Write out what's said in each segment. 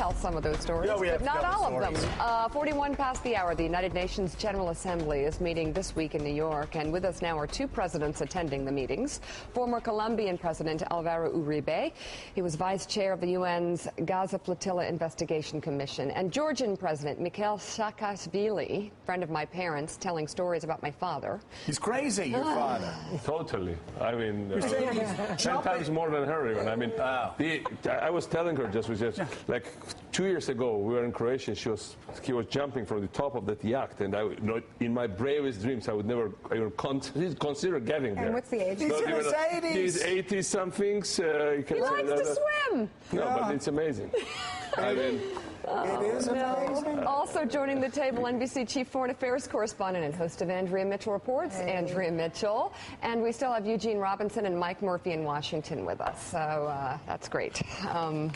tell some of those stories, but not all of them. 41 past the hour, the United Nations General Assembly is meeting this week in New York, and with us now are two presidents attending the meetings. Former Colombian President Alvaro Uribe, he was vice chair of the UN's Gaza Flotilla Investigation Commission, and Georgian President Mikhail Saakashvili, friend of my parents, telling stories about my father. He's crazy, your father. Totally. I mean, 10 times more than her even. I mean, I was telling her just like 2 years ago, we were in Croatia. He was jumping from the top of that yacht, and in my bravest dreams, I would never even consider getting there. And what's the age? He's in his 80s. He's 80-somethings. He likes to swim. No, but it's amazing. I mean, it is amazing. Also joining the table, NBC Chief Foreign Affairs Correspondent and host of Andrea Mitchell Reports, Andrea Mitchell. And we still have Eugene Robinson and Mike Murphy in Washington with us. So that's great.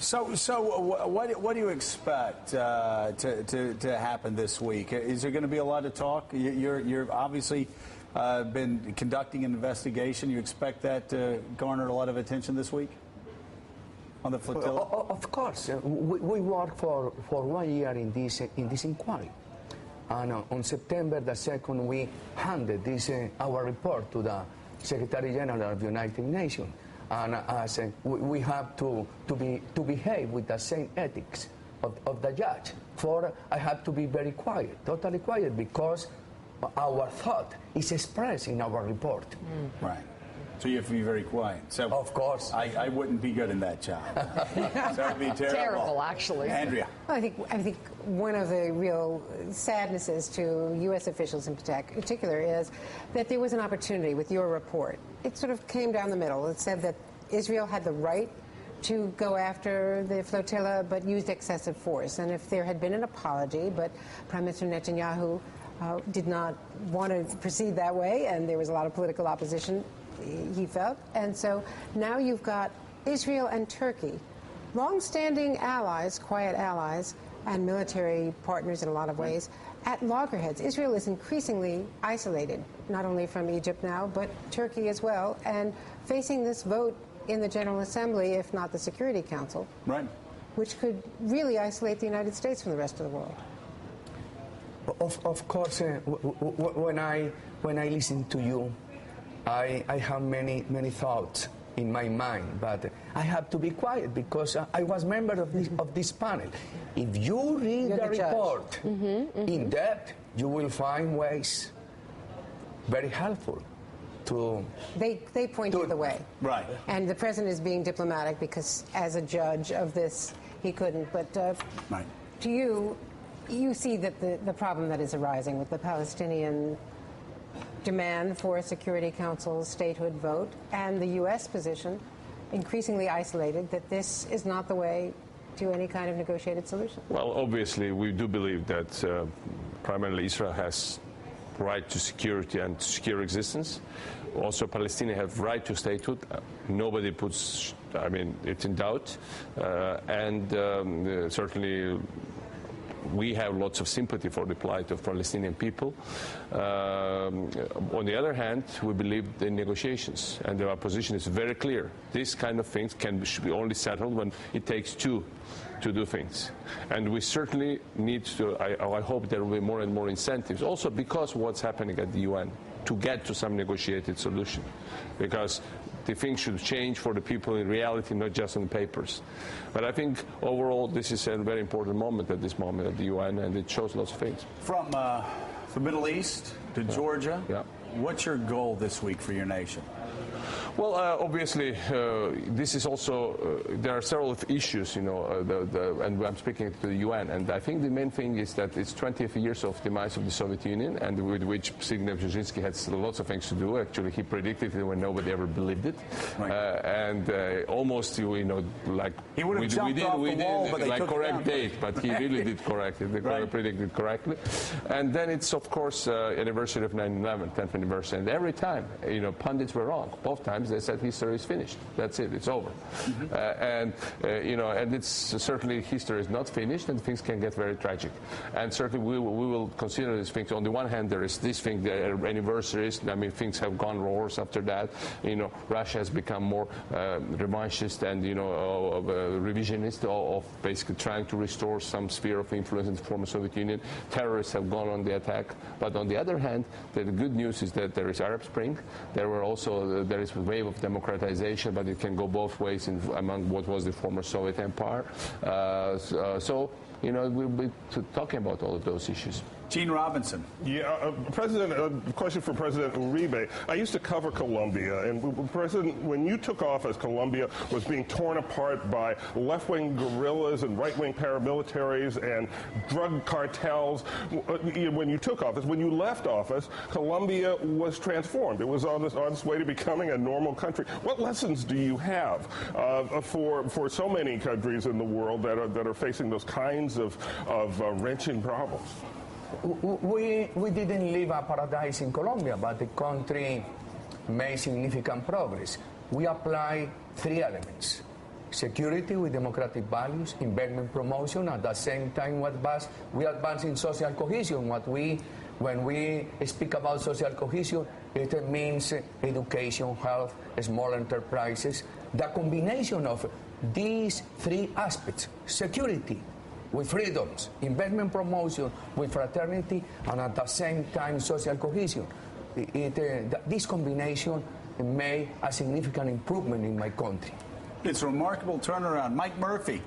So what do you expect to happen this week? Is there going to be a lot of talk? You're obviously been conducting an investigation. You expect that to garner a lot of attention this week on the flotilla? Of course. We worked for 1 year in this inquiry. And on September the 2nd, we handed our report to the Secretary General of the United Nations. And as we have to behave with the same ethics of the judge. I have to be very quiet, totally quiet, because our thought is expressed in our report. Right. So you have to be very quiet. So of course. I wouldn't be good in that job. That would be terrible. Terrible, actually. Andrea. Well, I think one of the real sadnesses to U.S. officials in particular is that there was an opportunity with your report. It sort of came down the middle. It said that Israel had the right to go after the flotilla, but used excessive force. And if there had been an apology, but Prime Minister Netanyahu did not want to proceed that way, and there was a lot of political opposition, he felt. And so now you've got Israel and Turkey, long-standing allies, quiet allies, and military partners in a lot of ways, at loggerheads. Israel is increasingly isolated, not only from Egypt now, but Turkey as well, and facing this vote in the General Assembly, if not the Security Council, right, which could really isolate the United States from the rest of the world. Of course, when I listen to you, I have many thoughts in my mind, but I have to be quiet because I was member of this panel. If you read the report in depth, you will find ways very helpful to... They pointed the way. Right. And the president is being diplomatic because as a judge of this, he couldn't. But right. To you see that the problem that is arising with the Palestinian demand for a Security Council statehood vote and the U.S. position, increasingly isolated, that this is not the way to any kind of negotiated solution? Well, obviously, we do believe that primarily Israel has right to security and secure existence. Also, Palestinians have right to statehood. Nobody puts, I mean, it's in doubt. And certainly, we have lots of sympathy for the plight of Palestinian people. On the other hand, we believe in negotiations, and our position is very clear. These kind of things should be only settled when it takes two to do things. And we certainly need to, I hope there will be more and more incentives, also because what's happening at the UN, to get to some negotiated solution. Because the things should change for the people in reality, not just on papers. But I think overall this is a very important moment at this moment at the UN, and it shows lots of things. From the Middle East to Georgia, what's your goal this week for your nation? Well, obviously, this is also, there are several issues, you know, and I'm speaking to the UN, and I think the main thing is that it's 20th years of demise of the Soviet Union, and with which Zbigniew Brzezinski had lots of things to do. Actually, he predicted it when nobody ever believed it. Right. And almost, you know, like, he would have jumped off the wall, but they like took correct date, but he really did correct it. They predicted correctly. And then it's, of course, anniversary of 9/11, 10th anniversary, and every time, you know, pundits were wrong, both times. times they said history is finished. That's it. It's over. And it's certainly history is not finished, and things can get very tragic. And certainly we will consider these things. On the one hand, there is this thing, the anniversaries. I mean, things have gone worse after that. Russia has become more revanchist and revisionist of basically trying to restore some sphere of influence in the former Soviet Union. Terrorists have gone on the attack. But on the other hand, the good news is that there is Arab Spring. There is a wave of democratization, but it can go both ways among what was the former Soviet Empire. We'll be talking about all of those issues. Gene Robinson. Yeah, question for President Uribe. I used to cover Colombia, and President, when you took office, Colombia was being torn apart by left-wing guerrillas and right-wing paramilitaries and drug cartels. When you took office, when you left office, Colombia was transformed. It was on its way to becoming a normal country. What lessons do you have for so many countries in the world that are facing those kinds of wrenching problems? We didn't live a paradise in Colombia, but the country made significant progress. We apply 3 elements: security with democratic values, investment promotion, at the same time we advance in social cohesion. When we speak about social cohesion, it means education, health, small enterprises. The combination of these 3 aspects, security with freedoms, investment promotion with fraternity, and at the same time social cohesion. This combination made a significant improvement in my country. It's a remarkable turnaround. Mike Murphy.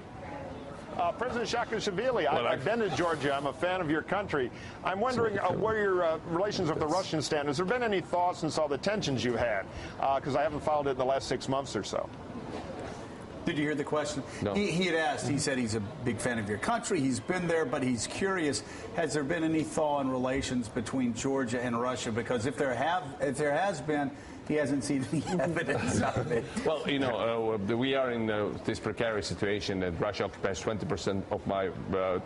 President Saakashvili, I've been to Georgia. I'm a fan of your country. I'm wondering where your relations with the Russians stand. Has there been any thought since all the tensions you had? Because I haven't followed it in the last 6 months or so. Did you hear the question? No. He had asked, he said he's a big fan of your country. He's been there, but he's curious, has there been any thaw in relations between Georgia and Russia? Because if there has been, he hasn't seen any evidence of it. Well, we are in this precarious situation that Russia occupies 20% of my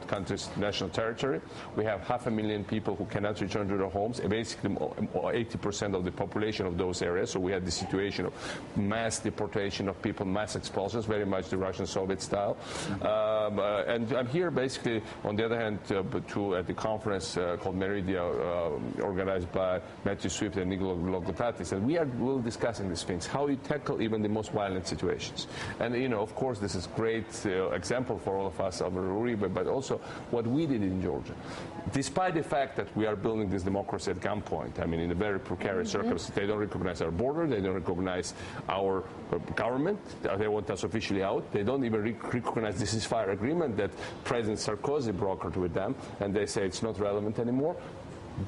country's national territory. We have 500,000 people who cannot return to their homes, basically 80% of the population of those areas. So we have the situation of mass deportation of people, mass expulsions, very much the Russian Soviet style. And I'm here basically, on the other hand, at the conference called Meridia, organized by Matthew Swift and Nikola Logopoulos, and we'll discussing these things, how you tackle even the most violent situations. And, of course, this is a great example for all of us of Uribe, but also what we did in Georgia. Despite the fact that we are building this democracy at gunpoint, I mean, in a very precarious circumstance, they don't recognize our border, they don't recognize our government, they want us officially out, they don't even recognize the ceasefire agreement that President Sarkozy brokered with them, and they say it's not relevant anymore.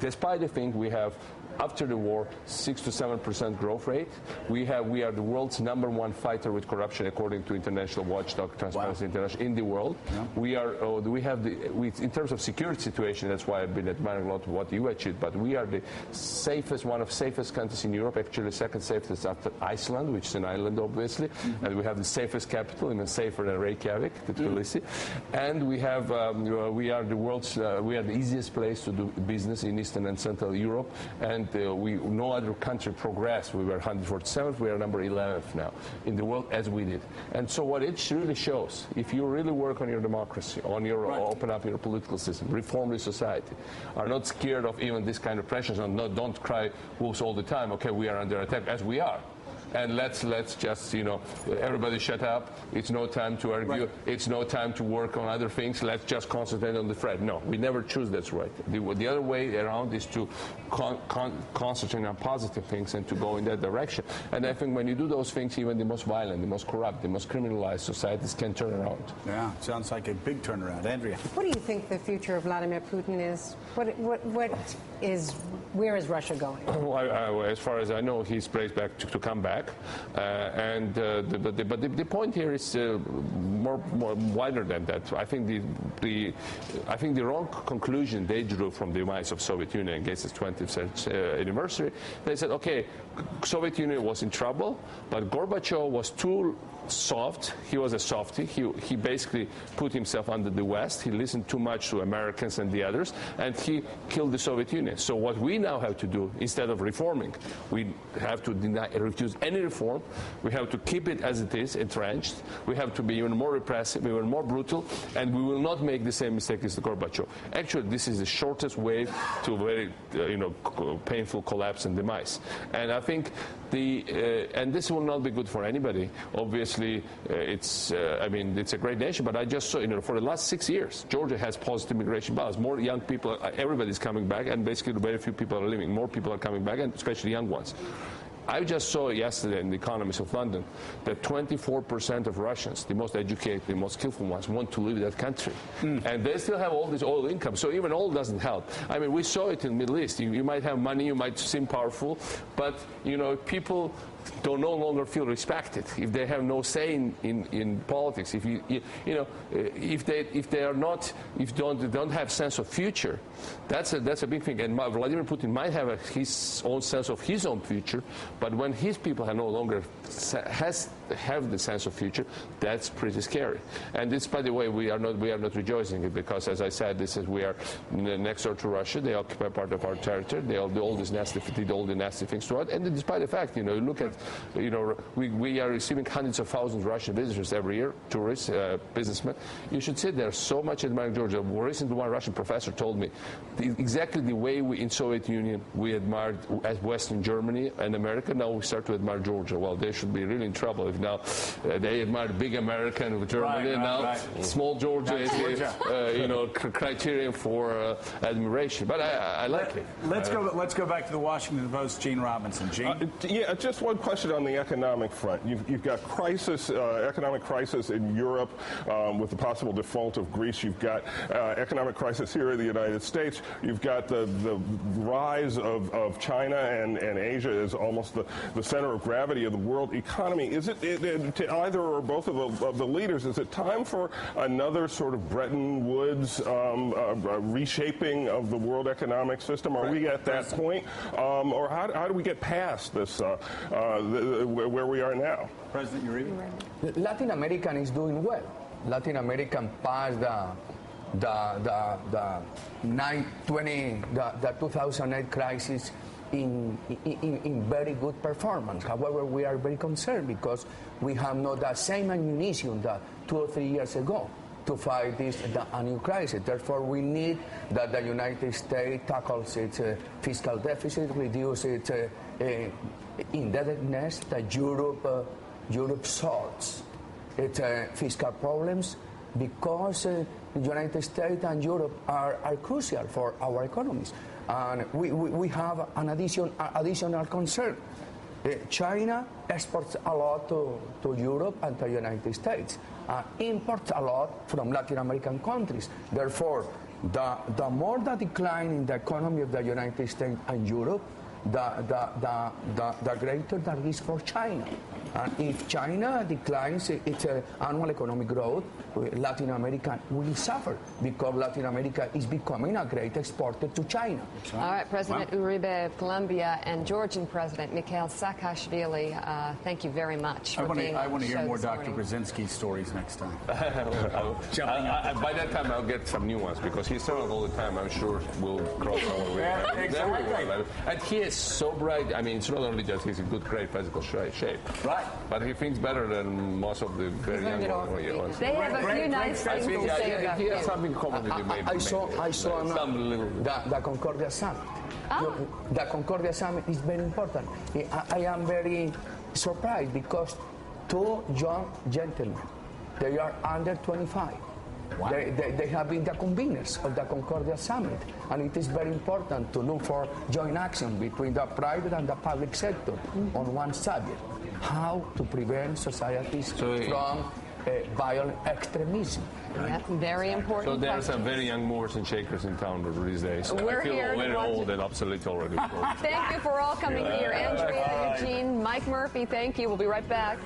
Despite the thing, we have, after the war, 6 to 7% growth rate. We are the world's #1 fighter with corruption, according to international watchdog Transparency International in the world. Yeah. In terms of security situation, that's why I've been admiring a lot of what you achieved. But we are the safest, one of the safest countries in Europe. Actually, the second safest after Iceland, which is an island, obviously. And we have the safest capital, even safer than Reykjavik, Tbilisi. And we have we are the easiest place to do business in Eastern and Central Europe. And no other country progressed. We were 147th, we are number 11th now in the world, as we did. And so what it really shows, if you really work on your democracy, on your open up your political system, reform the society, are not scared of even this kind of pressures, and don't cry wolves all the time, okay, we are under attack, as we are. And let's just, everybody shut up. It's no time to argue. Right. It's no time to work on other things. Let's just concentrate on the threat. No, we never choose that's right. The other way around is to concentrate on positive things and to go in that direction. And I think when you do those things, even the most violent, the most corrupt, the most criminalized societies can turn around. Yeah, sounds like a big turnaround. Andrea. What do you think the future of Vladimir Putin is? Where is Russia going? Well, as far as I know, he's braced back to come back. But the point here is more wider than that. I think the wrong conclusion they drew from the demise of Soviet Union against its 20th anniversary. They said, okay, Soviet Union was in trouble, but Gorbachev was too soft. He was a softie. He basically put himself under the West. He listened too much to Americans and the others, and he killed the Soviet Union. So what we now have to do, instead of reforming, we have to refuse any reform. We have to keep it as it is, entrenched. We have to be even more repressive, even more brutal, and we will not make the same mistake as the Gorbachev. Actually, this is the shortest way to a very painful collapse and demise. And I think and this will not be good for anybody. Obviously, it's a great nation, but I just saw, for the last 6 years, Georgia has positive immigration balance. More young people, everybody's coming back, and basically very few people are leaving. More people are coming back, and especially young ones. I just saw yesterday in The Economist of London that 24% of Russians, the most educated, the most skillful ones, want to leave that country. And they still have all this oil income, so even oil doesn't help. I mean, we saw it in the Middle East. You might have money, you might seem powerful, but, people don't no longer feel respected if they have no say in politics. If if they don't have sense of future, that's a big thing. And Vladimir Putin might have his own sense of his own future, but when his people no longer have the sense of future, that's pretty scary. And this, by the way, we are not rejoicing it, because, as I said, we are next door to Russia. They occupy part of our territory. They all do all the nasty things to us. And despite the fact, look at, we are receiving hundreds of thousands of Russian visitors every year, tourists, businessmen. You should sit there so much admiring Georgia. Recently, one Russian professor told me exactly the way in Soviet Union we admired as Western Germany and America. Now we start to admire Georgia. Well, they should be really in trouble if now they admire big America and Germany, and now small Georgia is the criterion for admiration. But I like it. Let's go back to the Washington Post. Gene Robinson. Gene? Just one question on the economic front. You've got economic crisis in Europe with the possible default of Greece. You've got economic crisis here in the United States. You've got the rise of China and Asia as almost the center of gravity of the world economy. Is it to either or both of the leaders, is it time for another sort of Bretton Woods reshaping of the world economic system? Are we at that point? Or how do we get past this, where we are now? President Uribe? Latin America is doing well. Latin America passed the 2008 crisis in very good performance. However, we are very concerned because we have not the same ammunition that 2 or 3 years ago to fight a new crisis. Therefore, we need that the United States tackles its fiscal deficit, reduce its indebtedness, that Europe solves its fiscal problems, because the United States and Europe are crucial for our economies. And we have an additional concern. China exports a lot to Europe and to the United States, imports a lot from Latin American countries. Therefore, the more the decline in the economy of the United States and Europe, the greater the risk for China. And if China declines its annual economic growth, Latin America will suffer, because Latin America is becoming a great exporter to China. All right, President Uribe of Colombia and Georgian President Mikhail Saakashvili, thank you very much for being on the show. I want to hear more Dr. Brzezinski stories next time. By that time, I'll get some new ones, because he's telling all the time. I'm sure we'll cross our way. Exactly. And he is so bright. I mean, it's not only just he's in great physical shape. Right. But he thinks better than most of the very young ones. They have a few nice things to say about He has something in common with you, maybe. I saw the Concordia Summit. Oh. The Concordia Summit is very important. I am very surprised, because 2 young gentlemen, they are under 25. Wow. They have been the conveners of the Concordia Summit, and it is very important to look for joint action between the private and the public sector on one subject: how to prevent societies from violent extremism. Yeah, very important. So there are some very young movers and shakers in town these days. We're I feel here very old and obsolete already. Thank you for all coming here. Andrea, Eugene, Mike Murphy, thank you. We'll be right back.